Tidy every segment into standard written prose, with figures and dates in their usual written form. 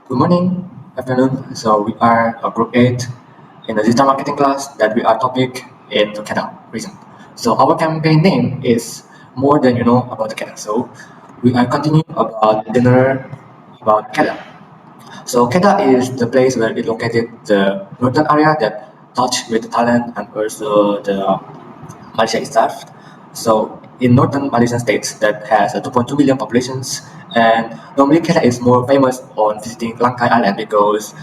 Good morning, afternoon. So we are a group 8 in the digital marketing class that we are topic in the Kedah region. So our campaign name is More Than You Know About the Kedah. So we are continuing about dinner about Kedah. So Kedah is the place where it located the northern area that touch with Thailand and also the Malaysia itself. So in northern Malaysian states that has a 2.2 million populations, and normally Kedah is more famous on visiting Langkai Island because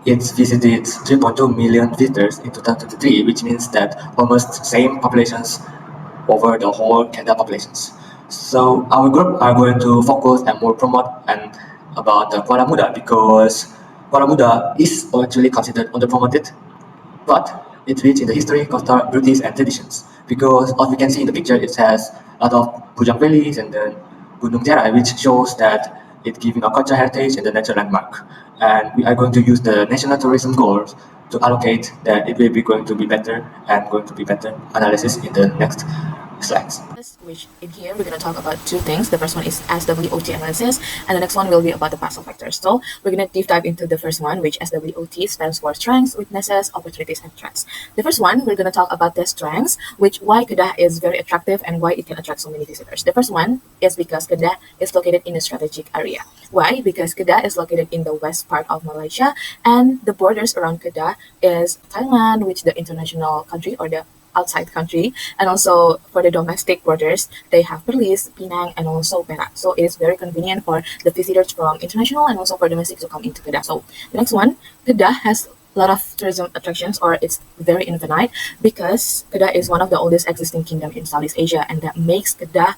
it's visited 3.2 million visitors in 2023, which means that almost same populations over the whole Kedah populations. So our group are going to focus and more promote and about the Kuala Muda because Kuala Muda is actually considered underpromoted, but it's rich in the history, culture, beauties, and traditions. Because as we can see in the picture, it has a lot of Bujang valleys and then Gunung Tiara, which shows that it's giving a cultural heritage and the natural landmark. And we are going to use the national tourism goals to allocate that it will be going to be better and going to be better analysis in the next slides. Which in here we're going to talk about two things. The first one is SWOT analysis, and the next one will be about the puzzle factors. So we're going to deep dive into the first one, which SWOT stands for strengths, weaknesses, opportunities, and threats. The first one, we're going to talk about the strengths, which why Kedah is very attractive and why it can attract so many visitors. The first one is because Kedah is located in a strategic area. Why? Because Kedah is located in the west part of Malaysia, and the borders around Kedah is Thailand, which the international country or the outside country, and also for the domestic borders they have Perlis, Penang, and also Perak. So it is very convenient for the visitors from international and also for domestic to come into Kedah. So the next one, Kedah has a lot of tourism attractions, or it's very infinite, because Kedah is one of the oldest existing kingdom in Southeast Asia, and that makes Kedah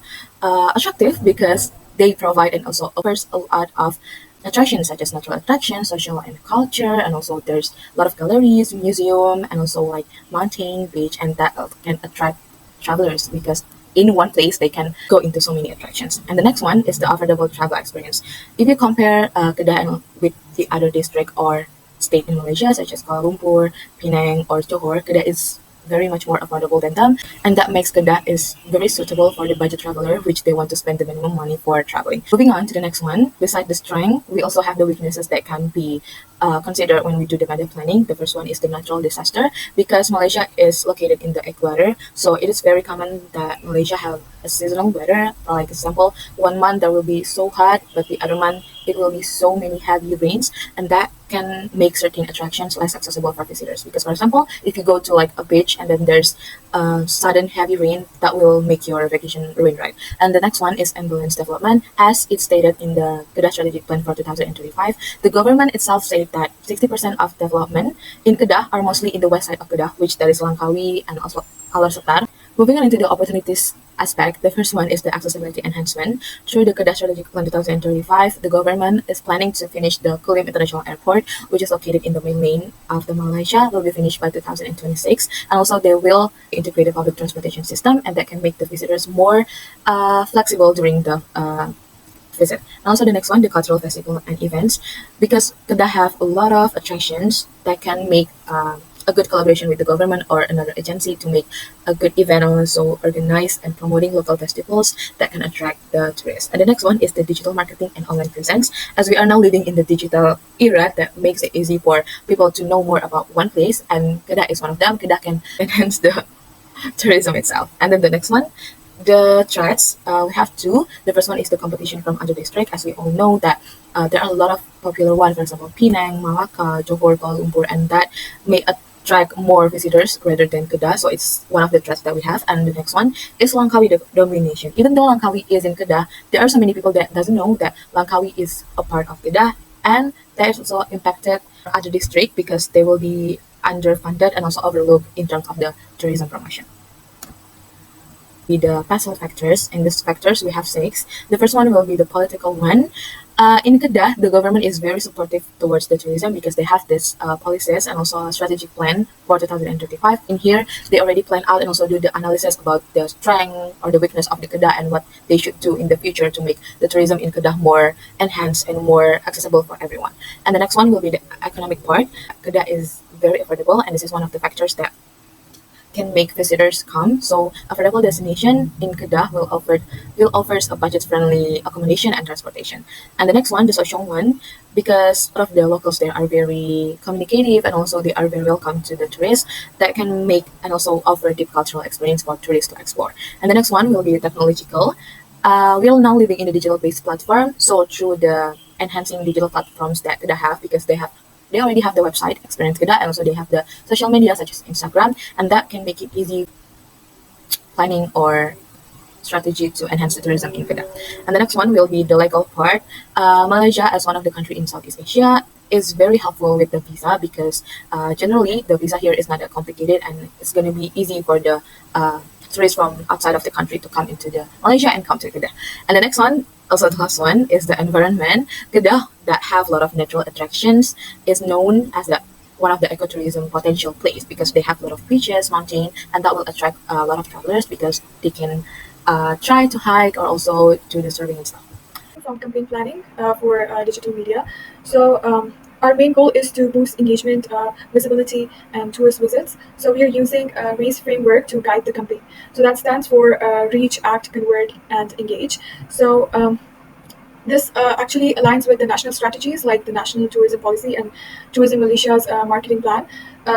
attractive because they provide and also offers a lot of attractions such as natural attractions, social and culture, and also there's a lot of galleries, museum, and also like mountain, beach, and that can attract travelers because in one place they can go into so many attractions. And the next one is the affordable travel experience. If you compare Kedah with the other district or state in Malaysia, such as Kuala Lumpur, Penang, or Johor, Kedah is very much more affordable than them, and that makes Kedah is very suitable for the budget traveler, which they want to spend the minimum money for traveling. Moving on to the next one, beside the strength, we also have the weaknesses that can be considered when we do the budget planning. The first one is the natural disaster, because Malaysia is located in the equator, so it is very common that Malaysia have a seasonal weather. For like example, one month there will be so hot, but the other month it will be so many heavy rains, and that can make certain attractions less accessible for visitors. Because for example, if you go to like a beach and then there's sudden heavy rain, that will make your vacation ruin, right? And the next one is ambulance development. As it's stated in the Kedah Strategic Plan for 2025, the government itself said that 60% of development in Kedah are mostly in the west side of Kedah, which that is Langkawi and also Alor Setar. Moving on into the opportunities aspect, the first one is the accessibility enhancement. Through the Kedah Strategic Plan 2035, the government is planning to finish the Kulim International Airport, which is located in the main lane of the Malaysia, will be finished by 2026. And also they will integrate a public transportation system, and that can make the visitors more flexible during the visit. And also the next one, the cultural festival and events, because Kedah have a lot of attractions that can make a good collaboration with the government or another agency to make a good event, and also organize and promoting local festivals that can attract the tourists. And the next one is the digital marketing and online presence, as we are now living in the digital era that makes it easy for people to know more about one place, and Kedah is one of them. Kedah can enhance the tourism itself. And then the next one, the threats, we have two. The first one is the competition from other districts. As we all know that there are a lot of popular ones, for example, Penang, Malacca, Johor, Kuala Lumpur, and that may attract more visitors rather than Kedah. So it's one of the threats that we have. And the next one is Langkawi domination. Even though Langkawi is in Kedah, there are so many people that doesn't know that Langkawi is a part of Kedah, and that is also impacted other district because they will be underfunded and also overlooked in terms of the tourism promotion. Be the puzzle factors. In these factors, we have six. The first one will be the political one. In Kedah, the government is very supportive towards the tourism because they have this policies and also a strategic plan for 2035. In here, they already plan out and also do the analysis about the strength or the weakness of the Kedah and what they should do in the future to make the tourism in Kedah more enhanced and more accessible for everyone. And the next one will be the economic part. Kedah is very affordable, and this is one of the factors that can make visitors come. So affordable destination in Kedah will offers a budget-friendly accommodation and transportation. And the next one, the social one, because all of the locals there are very communicative and also they are very welcome to the tourists that can make and also offer deep cultural experience for tourists to explore. And the next one will be technological. We are now living in a digital-based platform, so through the enhancing digital platforms that Kedah have, because they already have the website Experience Kedah, and also they have the social media such as Instagram, and that can make it easy planning or strategy to enhance the tourism in Kedah. And the next one will be the legal part. Malaysia, as one of the country in Southeast Asia, is very helpful with the visa because generally the visa here is not that complicated and it's going to be easy for the tourists from outside of the country to come into the Malaysia and come to Kedah. And the next one, also the last one, is the environment. Kedah, that have a lot of natural attractions, is known as the one of the ecotourism potential place because they have a lot of beaches, mountain, and that will attract a lot of travelers because they can try to hike or also do the surfing and stuff. From campaign planning for digital media. So our main goal is to boost engagement, visibility, and tourist visits. So we are using a RACE framework to guide the campaign. So that stands for Reach, Act, Convert, and Engage. So this actually aligns with the national strategies like the National Tourism Policy and Tourism Malaysia's marketing plan,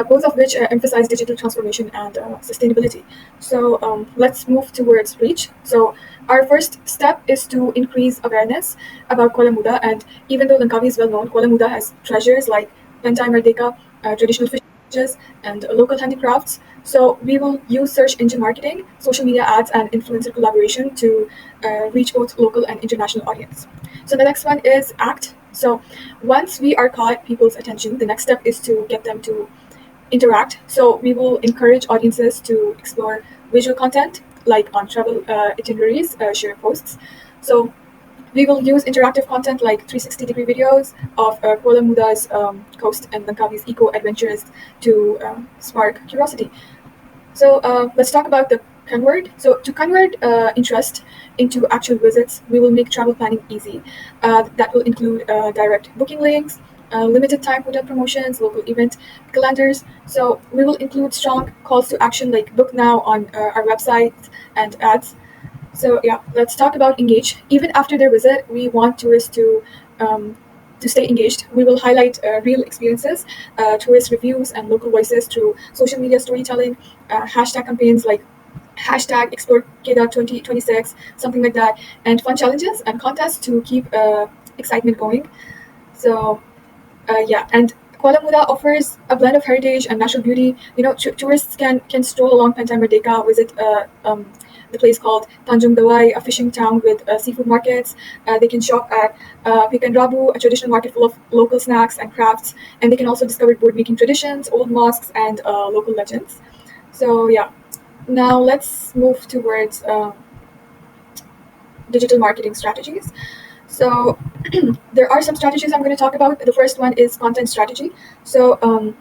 both of which emphasize digital transformation and sustainability. So let's move towards reach. So our first step is to increase awareness about Kuala Muda, and even though Langkawi is well known, Kuala Muda has treasures like Pantai Merdeka, traditional fishes, and local handicrafts. So we will use search engine marketing, social media ads, and influencer collaboration to reach both local and international audience. So the next one is act. So once we are caught people's attention, the next step is to get them to interact. So we will encourage audiences to explore visual content like on travel itineraries, share posts. So we will use interactive content like 360-degree videos of Kuala Muda's coast and Langkawi's eco-adventures to spark curiosity. So let's talk about the convert. So to convert interest into actual visits, we will make travel planning easy. That will include direct booking links, limited time hotel promotions, local event calendars. So we will include strong calls to action like book now on our website and ads. So yeah, let's talk about engage. Even after their visit, we want tourists to stay engaged. We will highlight real experiences, tourist reviews, and local voices through social media storytelling, hashtag campaigns like hashtag Explore Kedah 2026, something like that, and fun challenges and contests to keep excitement going. So yeah, and Kuala Muda offers a blend of heritage and natural beauty. You know, tourists can stroll along Pantai Merdeka, visit the place called Tanjung Dawai, a fishing town with seafood markets. They can shop at Pekan Rabu, a traditional market full of local snacks and crafts, and they can also discover board making traditions, old mosques, and local legends. So yeah, now let's move towards digital marketing strategies. So there are some strategies I'm going to talk about. The first one is content strategy. So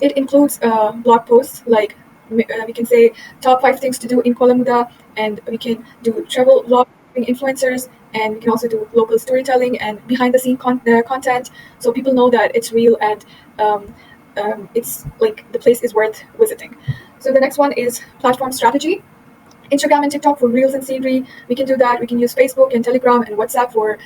it includes blog posts like we can say top 5 things to do in Kuala Muda, and we can do travel vlog influencers, and we can also do local storytelling and behind the scene content, so people know that it's real and it's like the place is worth visiting. So the next one is platform strategy. Instagram and TikTok for reels and scenery. We can do that. We can use Facebook and Telegram and WhatsApp for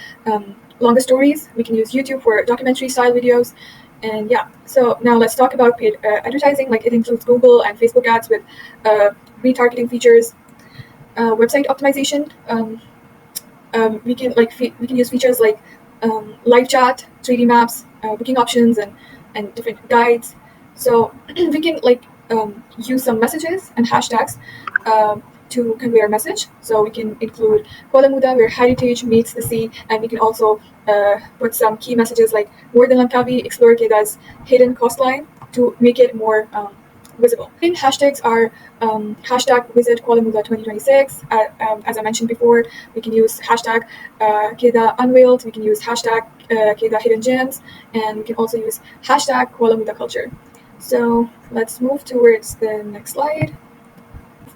longer stories. We can use YouTube for documentary style videos. And yeah, so now let's talk about paid advertising. Like it includes Google and Facebook ads with retargeting features, website optimization. We can use features like live chat, 3D maps, booking options, and different guides. So we can use some messages and hashtags to convey our message. So we can include Kuala Muda, where heritage meets the sea, and we can also put some key messages like more than Langkawi, explore Kedah's hidden coastline to make it more visible. Main hashtags are hashtag visit Kuala Muda 2026. As I mentioned before, we can use hashtag Kedah unveiled. We can use hashtag Kedah hidden gems, and we can also use hashtag Kuala Muda culture. So let's move towards the next slide.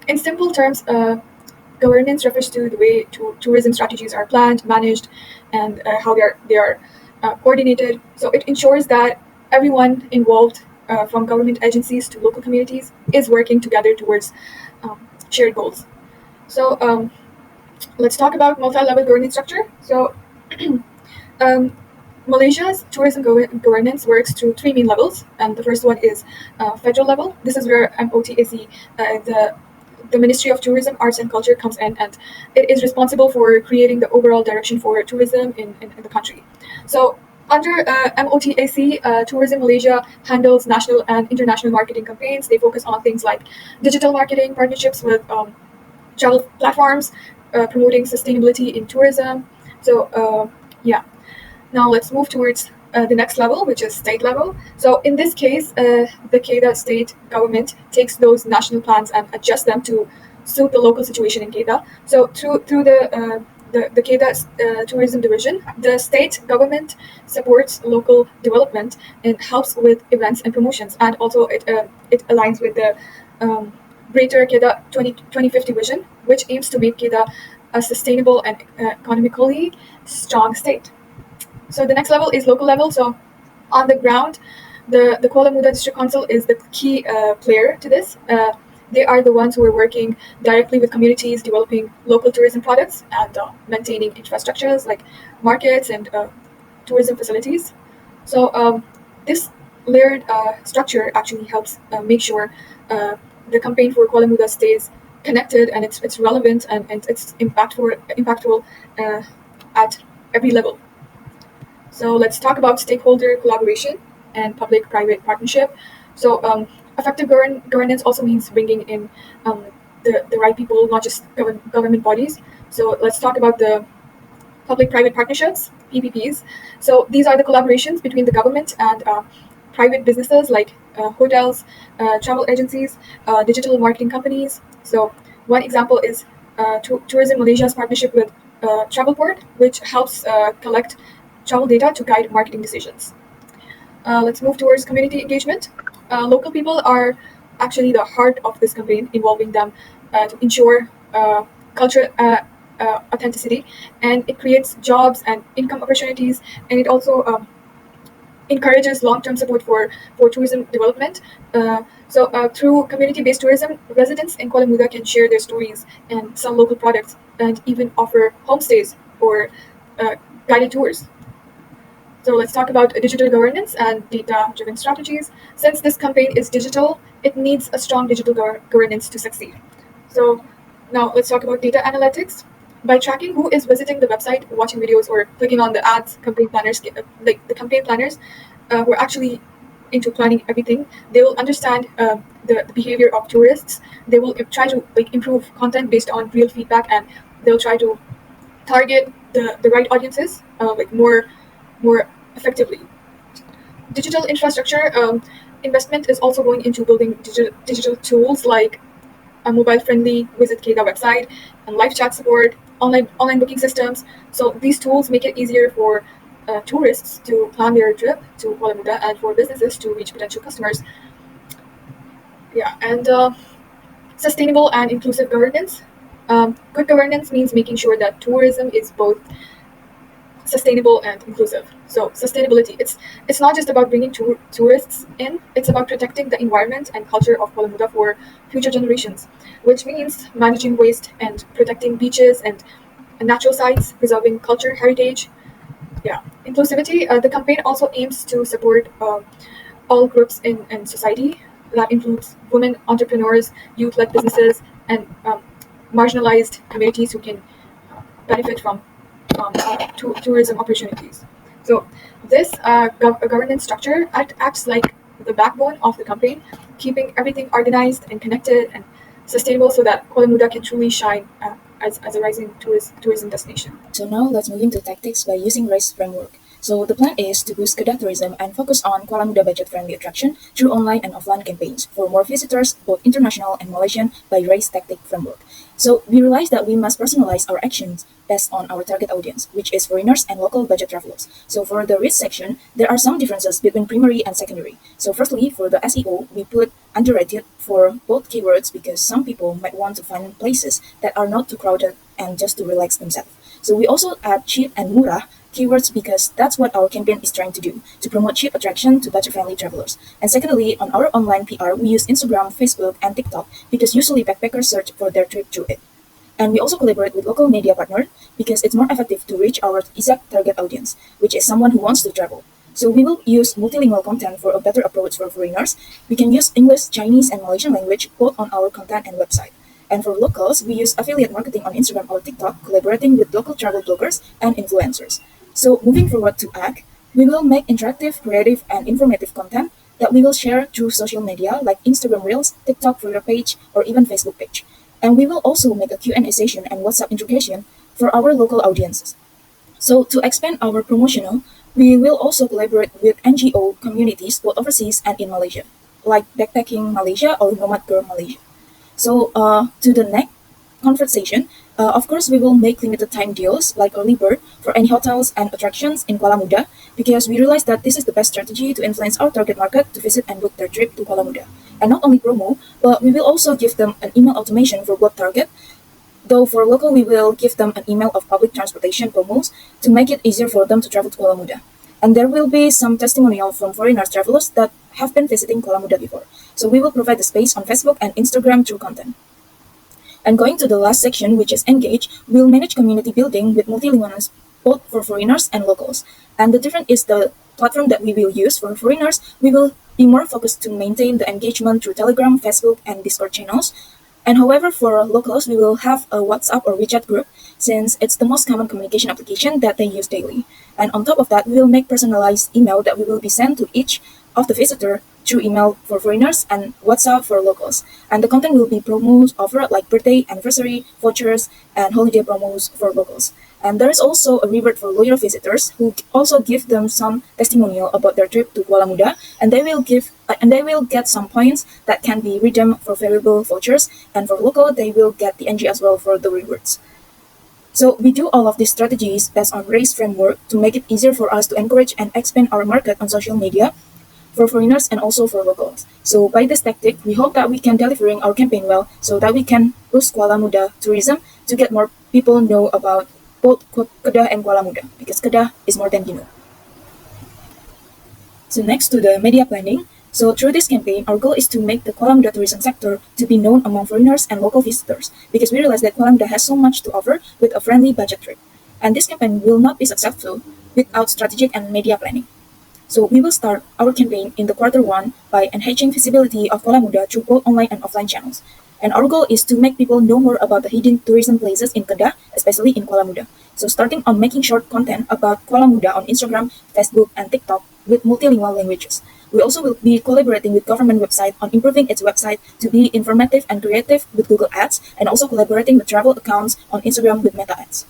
In simple terms, governance refers to the way tourism strategies are planned, managed, and how they are coordinated. So it ensures that everyone involved from government agencies to local communities, is working together towards shared goals. So let's talk about multi-level governance structure. So um, Malaysia's tourism governance works through three main levels, and the first one is federal level. This is where MOTAC, the Ministry of Tourism, Arts and Culture comes in, and it is responsible for creating the overall direction for tourism in the country. So under MOTAC, Tourism Malaysia handles national and international marketing campaigns. They focus on things like digital marketing, partnerships with travel platforms, promoting sustainability in tourism. So yeah. Now let's move towards the next level, which is state level. So in this case, the Kedah state government takes those national plans and adjusts them to suit the local situation in Kedah. So through the Kedah tourism division, the state government supports local development and helps with events and promotions, and also it aligns with the Greater Kedah 2050 vision, which aims to make Kedah a sustainable and economically strong state. So the next level is local level. So on the ground, the Kuala Muda District Council is the key player to this. They are the ones who are working directly with communities, developing local tourism products and maintaining infrastructures like markets and tourism facilities. So this layered structure actually helps make sure the campaign for Kuala Muda stays connected and it's relevant and it's impactful at every level. So let's talk about stakeholder collaboration and public-private partnership. So effective governance also means bringing in the right people, not just government bodies. So let's talk about the public-private partnerships, PPPs. So these are the collaborations between the government and private businesses like hotels, travel agencies, digital marketing companies. So one example is Tourism Malaysia's partnership with Travelport, which helps collect travel data to guide marketing decisions. Let's move towards community engagement. Local people are actually the heart of this campaign, involving them to ensure cultural authenticity, and it creates jobs and income opportunities, and it also encourages long-term support for tourism development. Through community-based tourism, residents in Kuala Muda can share their stories and sell local products, and even offer homestays or guided tours. So let's talk about digital governance and data-driven strategies. Since this campaign is digital, it needs a strong digital governance to succeed. So now let's talk about data analytics. By tracking who is visiting the website, watching videos, or clicking on the ads, campaign planners, like the campaign planners, who are actually into planning everything, they will understand the behavior of tourists. They will try to improve content based on real feedback, and they'll try to target the right audiences more effectively. Digital infrastructure investment is also going into building digital tools like a mobile-friendly Visit Kedah website and live chat support, online booking systems. So these tools make it easier for tourists to plan their trip to Kuala Muda and for businesses to reach potential customers. Yeah, and sustainable and inclusive governance. Good governance means making sure that tourism is both sustainable and inclusive. So sustainability, it's not just about bringing tourists in, it's about protecting the environment and culture of Kuala Muda for future generations, which means managing waste and protecting beaches and natural sites, preserving culture, heritage. Yeah, inclusivity, the campaign also aims to support all groups in society. That includes women entrepreneurs, youth-led businesses, and marginalized communities who can benefit from tourism opportunities. So this governance structure acts like the backbone of the campaign, keeping everything organized and connected and sustainable so that Kuala Muda can truly shine as a rising tourism destination. So now let's move into tactics by using RACE framework. So the plan is to boost Kedah tourism and focus on Kuala Muda budget-friendly attraction through online and offline campaigns for more visitors, both international and Malaysian, by RACE tactic framework. So we realized that we must personalize our actions based on our target audience, which is foreigners and local budget travelers. So for the RACE section, there are some differences between primary and secondary. So firstly, for the SEO, we put underrated for both keywords because some people might want to find places that are not too crowded and just to relax themselves. So we also add cheap and murah keywords because that's what our campaign is trying to do, to promote cheap attraction to budget-friendly travelers. And secondly, on our online PR, we use Instagram, Facebook, and TikTok because usually backpackers search for their trip through it. And we also collaborate with local media partners because it's more effective to reach our exact target audience, which is someone who wants to travel. So we will use multilingual content for a better approach for foreigners. We can use English, Chinese, and Malaysian language both on our content and website. And for locals, we use affiliate marketing on Instagram or TikTok, collaborating with local travel bloggers and influencers. So moving forward to ACT, we will make interactive, creative, and informative content that we will share through social media like Instagram Reels, TikTok for your page, or even Facebook page. And we will also make a Q&A session and WhatsApp integration for our local audiences. So to expand our promotional, we will also collaborate with NGO communities both overseas and in Malaysia, like Backpacking Malaysia or Nomad Girl Malaysia. So to the next conversation, of course, we will make limited time deals like early bird for any hotels and attractions in Kuala Muda because we realize that this is the best strategy to influence our target market to visit and book their trip to Kuala Muda. And not only promo, but we will also give them an email automation for both target. Though for local, we will give them an email of public transportation promos to make it easier for them to travel to Kuala Muda. And there will be some testimonial from foreigner travelers that have been visiting Kuala Muda before. So we will provide the space on Facebook and Instagram through content. And going to the last section, which is Engage, we'll manage community building with multilingualness both for foreigners and locals. And the difference is the platform that we will use for foreigners, we will be more focused to maintain the engagement through Telegram, Facebook, and Discord channels. And however, for locals, we will have a WhatsApp or WeChat group since it's the most common communication application that they use daily. And on top of that, we will make personalized email that we will be sent to each of the visitor through email for foreigners and WhatsApp for locals. And the content will be promos offered like birthday, anniversary, vouchers, and holiday promos for locals. And there is also a reward for loyal visitors who also give them some testimonial about their trip to Kuala Muda, and they will get some points that can be redeemed for valuable vouchers. And for local, they will get the NG as well for the rewards. So we do all of these strategies based on race framework to make it easier for us to encourage and expand our market on social media for foreigners and also for locals. So by this tactic, we hope that we can delivering our campaign well so that we can boost Kuala Muda tourism to get more people know about both Kedah and Kuala Muda because Kedah is more than you know. So next to the media planning, so through this campaign, our goal is to make the Kuala Muda tourism sector to be known among foreigners and local visitors because we realize that Kuala Muda has so much to offer with a friendly budget trip. And this campaign will not be successful without strategic and media planning. So we will start our campaign in the Q1 by enhancing visibility of Kuala Muda through both online and offline channels. And our goal is to make people know more about the hidden tourism places in Kedah, especially in Kuala Muda. So starting on making short content about Kuala Muda on Instagram, Facebook, and TikTok with multilingual languages. We also will be collaborating with government website on improving its website to be informative and creative with Google Ads, and also collaborating with travel accounts on Instagram with Meta Ads.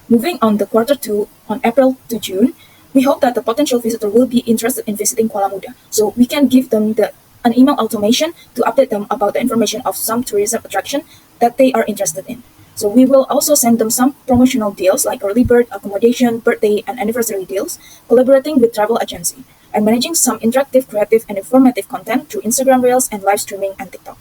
Moving on to Q2 on April to June, we hope that the potential visitor will be interested in visiting Kuala Muda, so we can give them an email automation to update them about the information of some tourism attraction that they are interested in. So we will also send them some promotional deals like early bird, accommodation, birthday, and anniversary deals, collaborating with travel agency, and managing some interactive, creative, and informative content through Instagram Reels and live streaming and TikTok.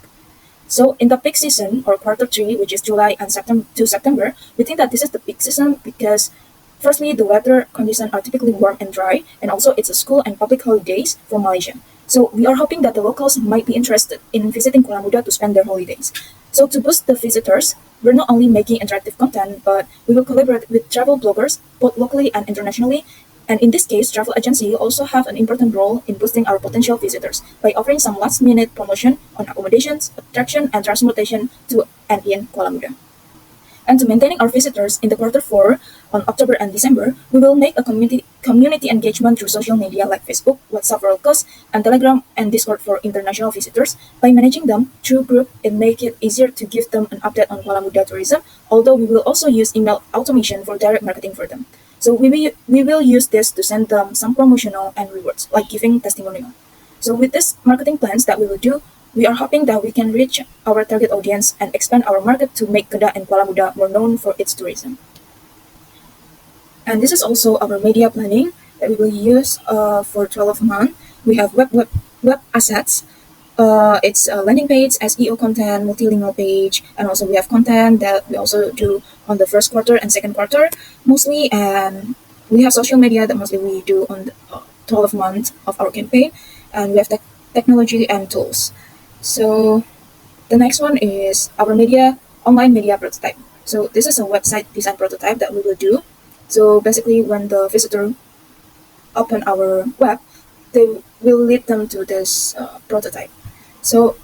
So in the peak season or Q3, which is July and September, we think that this is the peak season because firstly, the weather conditions are typically warm and dry, and also it's a school and public holidays for Malaysia. So we are hoping that the locals might be interested in visiting Kuala Muda to spend their holidays. So to boost the visitors, we're not only making interactive content, but we will collaborate with travel bloggers, both locally and internationally. And in this case, travel agency also have an important role in boosting our potential visitors by offering some last-minute promotion on accommodations, attraction, and transportation to and in Kuala Muda. And to maintaining our visitors in the Q4 on October and December, we will make a community engagement through social media like Facebook, WhatsApp for locals, and Telegram and Discord for international visitors. By managing them through group, it makes it easier to give them an update on Kuala Muda tourism, although we will also use email automation for direct marketing for them. So we will use this to send them some promotional and rewards, like giving testimonial. So with this marketing plans that we will do, we are hoping that we can reach our target audience and expand our market to make Kedah and Kuala Muda more known for its tourism. And this is also our media planning that we will use for 12 months. We have web assets. It's a landing page, SEO content, multilingual page, and also we have content that we also do on the Q1 and Q2 mostly. And we have social media that mostly we do on the 12 months of our campaign, and we have technology and tools. So the next one is our online media prototype. So this is a website design prototype that we will do. So basically, when the visitor open our web, they will lead them to this prototype. So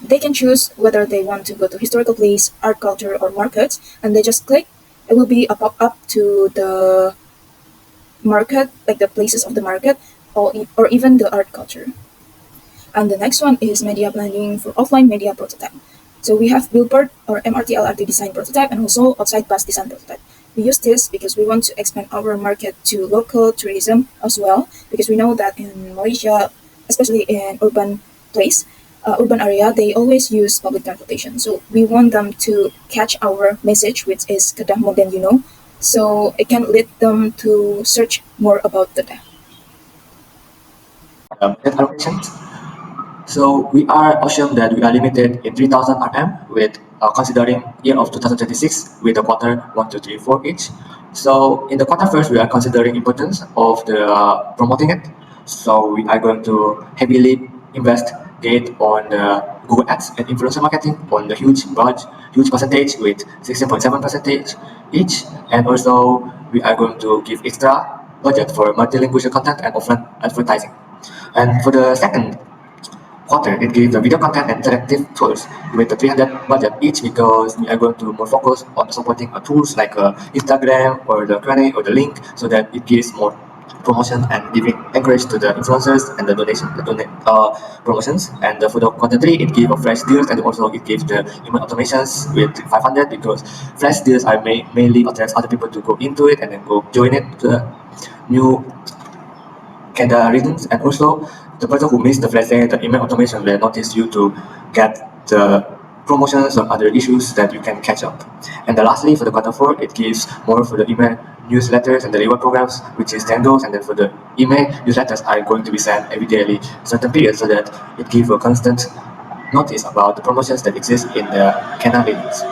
they can choose whether they want to go to historical place, art culture, or markets, and they just click. It will be a pop up to the market, like the places of the market, or even the art culture. And the next one is media planning for offline media prototype. So we have billboard or MRT LRT design prototype and also outside bus design prototype. We use this because we want to expand our market to local tourism as well, because we know that in Malaysia, especially in urban area, they always use public transportation. So we want them to catch our message, which is Kedah more than you know. So it can lead them to search more about Kedah. Budget allocations. So we are assumed that we are limited in 3000 RM with considering year of 2026 with the quarter 1, 2, 3, 4 each. So in the quarter first, we are considering importance of the promoting it. So we are going to heavily investigate on the Google Ads and influencer marketing on the huge percentage with 16.7 percentage each. And also we are going to give extra budget for multilingual content and offline advertising. And for the second quarter, it gives the video content and interactive tools with the 300 budget each because we are going to more focus on supporting tools like Instagram or the Q&A or the link so that it gives more promotion and giving encourage to the influencers and the promotions. And for the quarter 3, it gives a flash deals and also it gives the email automations with 500 because flash deals are mainly attracts other people to go into it and then go join it to the new Kedah regions, and also the person who missed the flash sale, the email automation will notice you to get the promotions or other issues that you can catch up. And then lastly, for the quarter 4, it gives more for the email newsletters and the reward programs, which is 10 goals, and then for the email newsletters are going to be sent every daily certain period so that it gives a constant notice about the promotions that exist in the Kedah regions.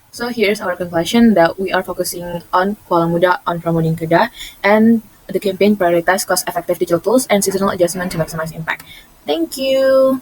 So here's our conclusion that we are focusing on Kuala Muda on promoting Kedah, and the campaign prioritize cost-effective digital tools and seasonal adjustment to maximize impact. Thank you.